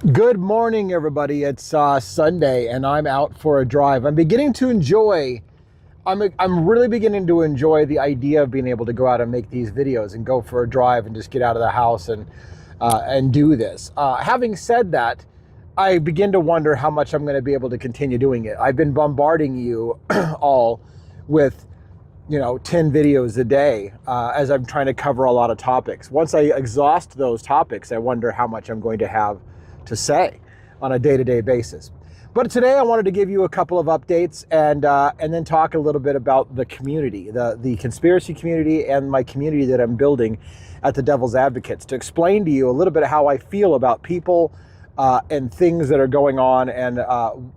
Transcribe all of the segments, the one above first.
Good morning, everybody. It's Sunday, and I'm out for a drive. I'm beginning to enjoy. I'm really beginning to enjoy the idea of being able to go out and make these videos and go for a drive and just get out of the house and do this. Having said that, I begin to wonder how much I'm going to be able to continue doing it. I've been bombarding you all with 10 videos a day as I'm trying to cover a lot of topics. Once I exhaust those topics, I wonder how much I'm going to have to say on a day-to-day basis. But today I wanted to give you a couple of updates and then talk a little bit about the community, the conspiracy community and my community that I'm building at the Devil's Advocates, to explain to you a little bit of how I feel about people and things that are going on and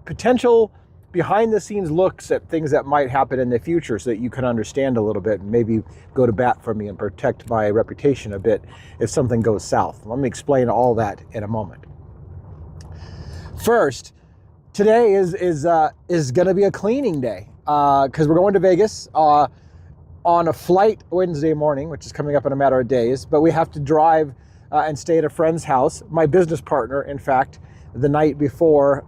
potential behind the scenes looks at things that might happen in the future so that you can understand a little bit and maybe go to bat for me and protect my reputation a bit if something goes south. Let me explain all that in a moment. First, today is going to be a cleaning day because we're going to Vegas on a flight Wednesday morning, which is coming up in a matter of days. But we have to drive and stay at a friend's house, my business partner, in fact, the night before.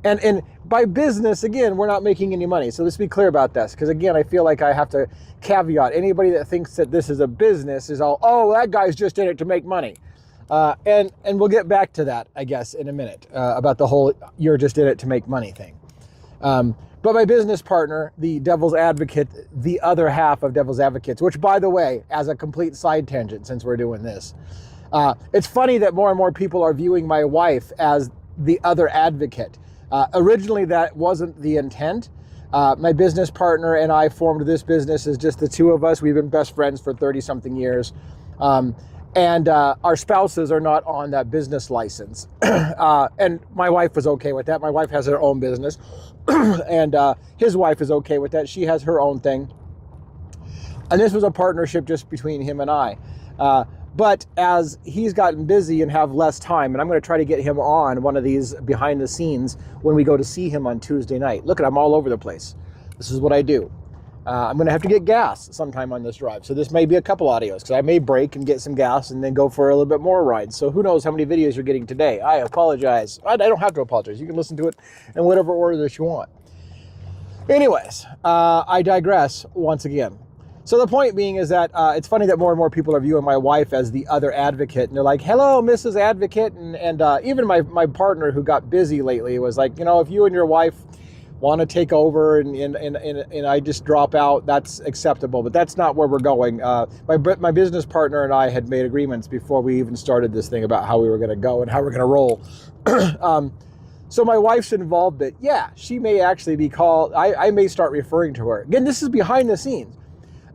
And by business, again, we're not making any money. So let's be clear about this, because again, I feel like I have to caveat anybody that thinks that this is a business is all, oh, that guy's just in it to make money. And we'll get back to that, I guess, in a minute about the whole you're just in it to make money thing. But my business partner, the Devil's Advocate, the other half of Devil's Advocates, which, by the way, as a complete side tangent, since we're doing this, it's funny that more and more people are viewing my wife as the other advocate. Originally, that wasn't the intent. My business partner and I formed this business as just the two of us. We've been best friends for 30-something years. And our spouses are not on that business license. And my wife was okay with that. My wife has her own business. And his wife is okay with that. She has her own thing. And this was a partnership just between him and I. But as he's gotten busy and have less time, and I'm going to try to get him on one of these behind the scenes when we go to see him on Tuesday night. Look, I'm all over the place. This is what I do. I'm going to have to get gas sometime on this drive. So this may be a couple audios because I may break and get some gas and then go for a little bit more rides. So who knows how many videos you're getting today. I apologize. I don't have to apologize. You can listen to it in whatever order that you want. Anyways, I digress once again. So the point being is that it's funny that more and more people are viewing my wife as the other advocate. And they're like, hello, Mrs. Advocate. And even my partner who got busy lately was like, if you and your wife want to take over and I just drop out, that's acceptable. But that's not where we're going. My business partner and I had made agreements before we even started this thing about how we were going to go and how we're going to roll. So my wife's involved, but yeah, she may actually be called, I may start referring to her. Again, this is behind the scenes.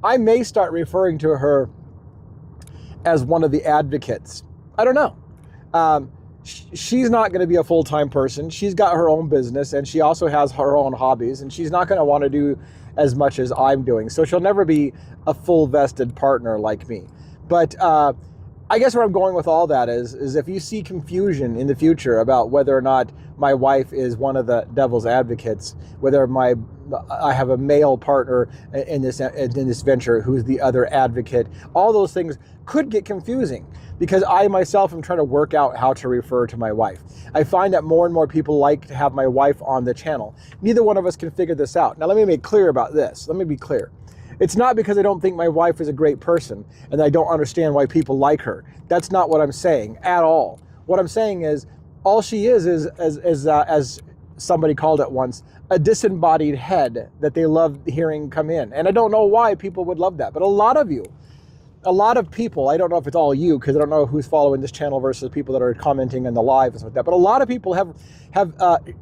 I may start referring to her as one of the advocates. I don't know. She's not going to be a full-time person. She's got her own business and she also has her own hobbies, and she's not going to want to do as much as I'm doing. So she'll never be a full vested partner like me. But I guess where I'm going with all that is if you see confusion in the future about whether or not my wife is one of the Devil's Advocates, whether I have a male partner in this venture who's the other advocate, all those things could get confusing because I myself am trying to work out how to refer to my wife. I find that more and more people like to have my wife on the channel. Neither one of us can figure this out. Now let me make clear about this. Let me be clear. It's not because I don't think my wife is a great person and I don't understand why people like her. That's not what I'm saying at all. What I'm saying is all she is as somebody called it once, a disembodied head that they love hearing come in. And I don't know why people would love that, but a lot of people, I don't know if it's all you, because I don't know who's following this channel versus people that are commenting on the live and stuff like that, but a lot of people have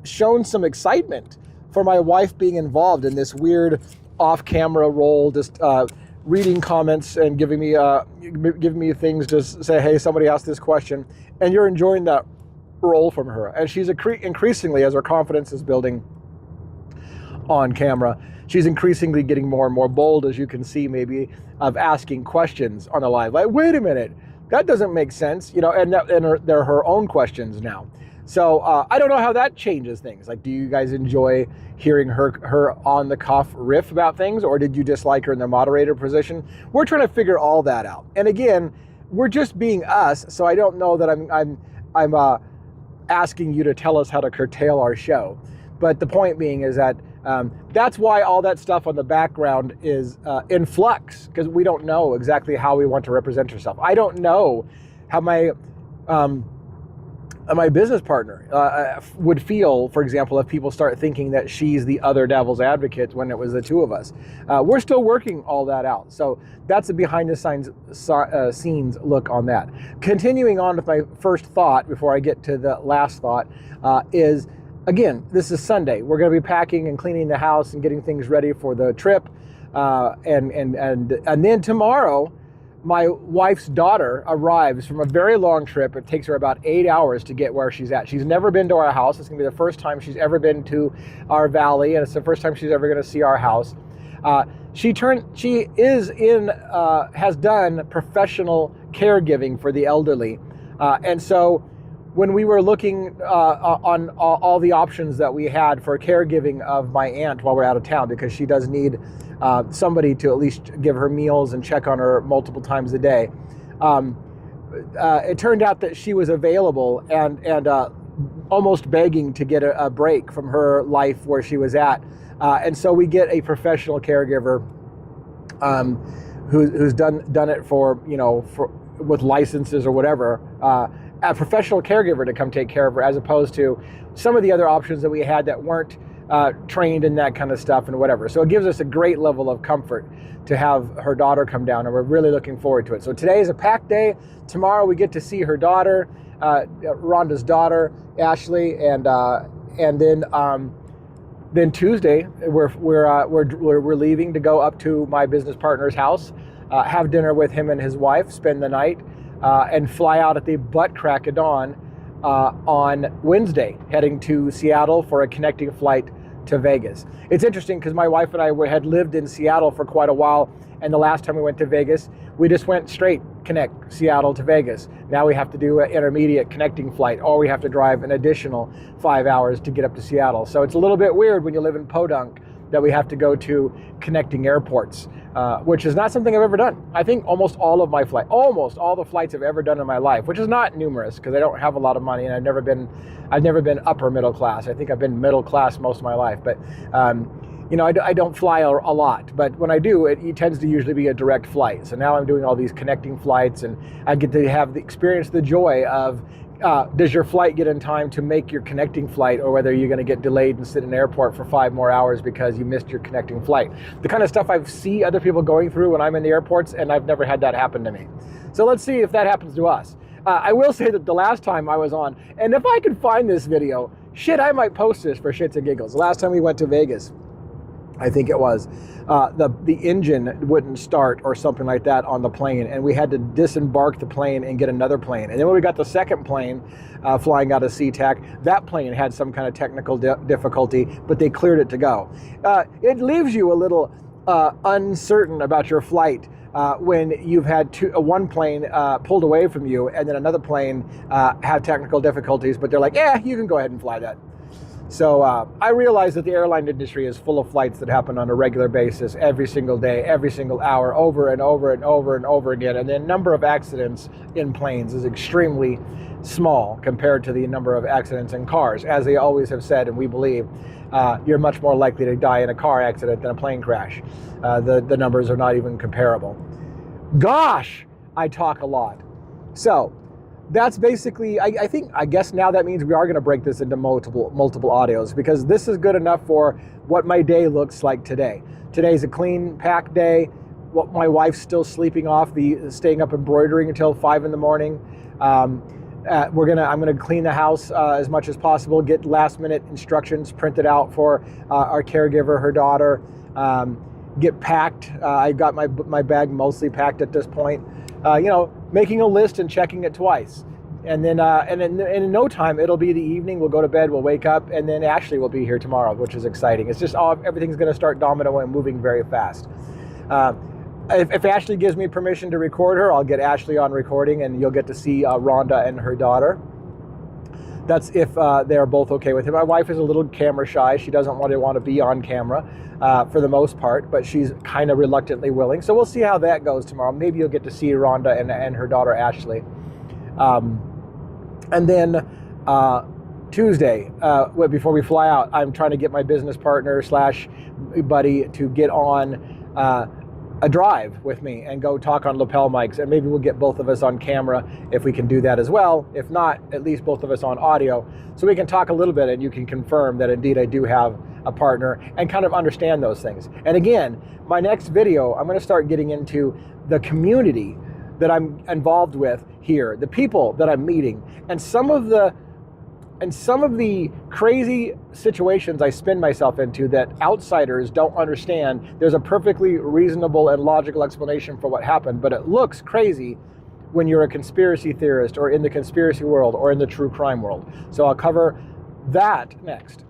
shown some excitement for my wife being involved in this weird off-camera role, just reading comments and giving me things to say, hey, somebody asked this question, and you're enjoying that role from her. And she's increasingly, as her confidence is building on camera, she's increasingly getting more and more bold, as you can see, maybe, of asking questions on the live. Like, wait a minute, that doesn't make sense, and they're her own questions now. So I don't know how that changes things. Like, do you guys enjoy hearing her on the cuff riff about things, or did you dislike her in the moderator position? We're trying to figure all that out. And again, we're just being us, so I don't know that I'm asking you to tell us how to curtail our show. But the point being is that that's why all that stuff on the background is in flux, because we don't know exactly how we want to represent ourselves. I don't know how my business partner would feel, for example, if people start thinking that she's the other devil's advocate when it was the two of us. We're still working all that out. So that's a behind the scenes look on that. Continuing on with my first thought before I get to the last thought is, again, this is Sunday. We're going to be packing and cleaning the house and getting things ready for the trip. And then tomorrow, my wife's daughter arrives from a very long trip. It takes her about 8 hours to get where she's at. She's never been to our house. It's going to be the first time she's ever been to our valley, and it's the first time she's ever going to see our house. She has done professional caregiving for the elderly, and so when we were looking on all the options that we had for caregiving of my aunt while we're out of town, because she does need somebody to at least give her meals and check on her multiple times a day. It turned out that she was available and almost begging to get a break from her life where she was at. And so we get a professional caregiver who's done it for with licenses or whatever. A professional caregiver to come take care of her, as opposed to some of the other options that we had that weren't trained in that kind of stuff and whatever. So it gives us a great level of comfort to have her daughter come down, and we're really looking forward to it. So today is a packed day. Tomorrow we get to see her daughter, Rhonda's daughter, Ashley, and then Tuesday we're leaving to go up to my business partner's house, have dinner with him and his wife, spend the night, and fly out at the butt crack of dawn on Wednesday, heading to Seattle for a connecting flight to Vegas. It's interesting because my wife and I had lived in Seattle for quite a while, and the last time we went to Vegas, we just went straight connect Seattle to Vegas. Now we have to do an intermediate connecting flight, or we have to drive an additional 5 hours to get up to Seattle. So it's a little bit weird when you live in Podunk that we have to go to connecting airports, which is not something I've ever done. I think almost all the flights I've ever done in my life, which is not numerous because I don't have a lot of money and I've never been upper middle class. I think I've been middle class most of my life, but I don't fly a lot, but when I do, it tends to usually be a direct flight. So now I'm doing all these connecting flights, and I get to have the joy of does your flight get in time to make your connecting flight, or whether you're going to get delayed and sit in an airport for 5 more hours because you missed your connecting flight. The kind of stuff I see other people going through when I'm in the airports, and I've never had that happen to me. So let's see if that happens to us. I will say that the last time I was on, and if I could find this video, I might post this for shits and giggles. The last time we went to Vegas, I think it was, the engine wouldn't start or something like that on the plane, and we had to disembark the plane and get another plane. And then when we got the second plane flying out of SeaTac, that plane had some kind of technical difficulty, but they cleared it to go. It leaves you a little uncertain about your flight when you've had one plane pulled away from you, and then another plane have technical difficulties, but they're like, you can go ahead and fly that. So I realize that the airline industry is full of flights that happen on a regular basis, every single day, every single hour, over and over and over and over again. And the number of accidents in planes is extremely small compared to the number of accidents in cars. As they always have said, and we believe, you're much more likely to die in a car accident than a plane crash. The numbers are not even comparable. Gosh, I talk a lot. So that's basically, I guess now that means we are going to break this into multiple audios, because this is good enough for what my day looks like today. Today's a clean, packed day. My wife's still sleeping off staying up embroidering until 5 in the morning. I'm gonna clean the house as much as possible, get last minute instructions printed out for our caregiver, her daughter, get packed. I got my bag mostly packed at this point. Making a list and checking it twice. And then in no time, it'll be the evening. We'll go to bed, we'll wake up, and then Ashley will be here tomorrow, which is exciting. It's just everything's going to start domino and moving very fast. If Ashley gives me permission to record her, I'll get Ashley on recording, and you'll get to see Rhonda and her daughter. That's if they're both okay with it. My wife is a little camera shy. She doesn't want to be on camera for the most part, but she's kind of reluctantly willing. So we'll see how that goes tomorrow. Maybe you'll get to see Rhonda and her daughter Ashley. And then Tuesday, before we fly out, I'm trying to get my business partner / buddy to get on a drive with me and go talk on lapel mics, and maybe we'll get both of us on camera if we can do that as well. If not, at least both of us on audio, so we can talk a little bit and you can confirm that indeed I do have a partner and kind of understand those things. And again, my next video, I'm going to start getting into the community that I'm involved with here, the people that I'm meeting, and some of the crazy situations I spin myself into that outsiders don't understand. There's a perfectly reasonable and logical explanation for what happened, but it looks crazy when you're a conspiracy theorist or in the conspiracy world or in the true crime world. So I'll cover that next.